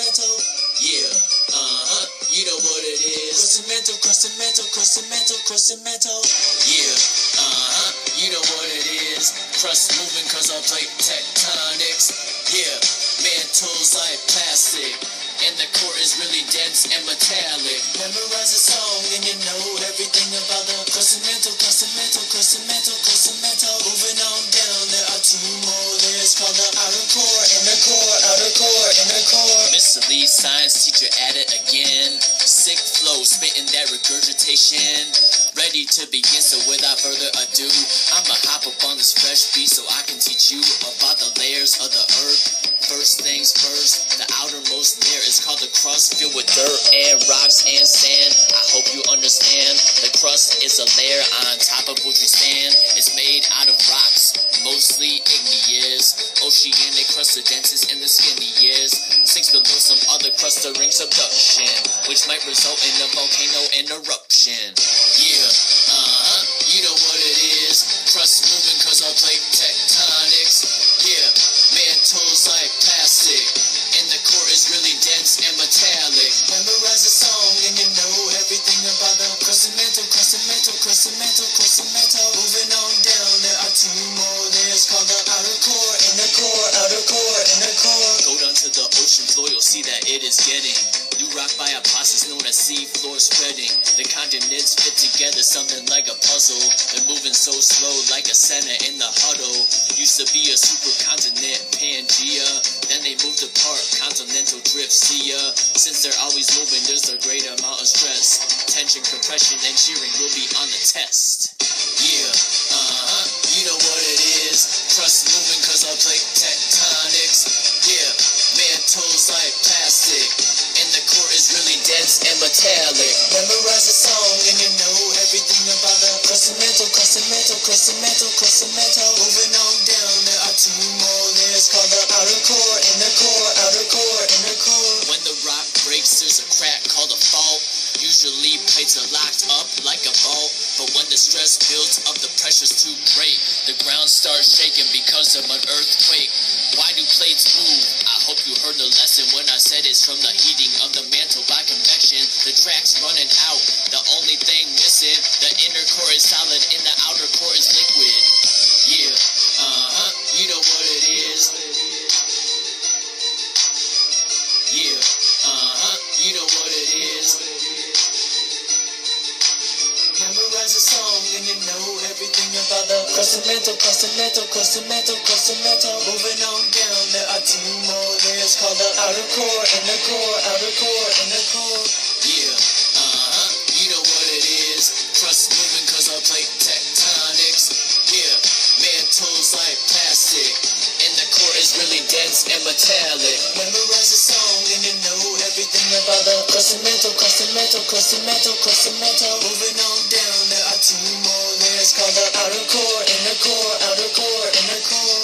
mental. Yeah, you know what it is. Crust mental. Yeah, you know what it is. Crust moving cause our plate tectonics. Yeah, mantles like plastic. And the core is really dense and metallic. Memorize the song and you know everything about the crust mental. Moving on down, there are two more layers called the outer core and the inner core. Mr. Lee, science teacher at it again. Sick flow, spitting that regurgitation. Ready to begin, so without further ado, I'ma hop up on this fresh beat so I can teach you about the layers of the earth. First things first, the outermost layer is called the crust, filled with dirt and rocks and sand. I hope you understand. The crust is a layer on top of which we stand. It's made out of rocks, mostly igneous. Oceanic crust, the densest and the skinniest. Sinks below some other crust during subduction, which might result in a volcano and eruption. Yeah, you know what it is. Crust moving cause our plate tectonics. Yeah, mantles like plastic, and the core is really dense and metallic. Memorize the song and you know everything about the crust mental. Moving on down, there are two more layers called the outer core and the inner core. Go down to the ocean floor, you'll see that it is getting new rock by a process known as sea floor spreading. The continents fit together, something like a puzzle. They're moving so slow, like a center in the huddle. Used to be a supercontinent, Pangea. Then they moved apart, continental drift, see ya. Since they're always moving, there's a great amount of stress. Tension, compression, and shearing will be on the test. Yeah, you know what it is. Crust moving cause our plate tectonics. Yeah, mantles like plastic, and the core is really dense and metallic. Memorize the song and you know everything about the crust mental. Moving on down, there are two more layers called the outer core and the inner core. When the rock breaks, there's a crack called a fault. Usually plates are locked up like a vault, but when the stress builds up, the pressure's too great. The ground starts shaking because of an earthquake. Why do plates move? I hope you heard the lesson when I said it's from the heating of the mantle by convection. The track's running out, the only thing missing. The inner core is solid and the outer core is liquid. Yeah, you know what it is. Yeah, you know what it is. Memorize the song and you know everything about the crust mental. Moving on down, there are two more layers called the outer core and the inner core. Yeah, you know what it is. Crust moving cause our plate tectonics. Yeah, mantles like plastic, and the core is really dense and metallic. Memorize the song and you know everything about the crust mental. Moving on down, there are two more layers called the outer core and the inner core.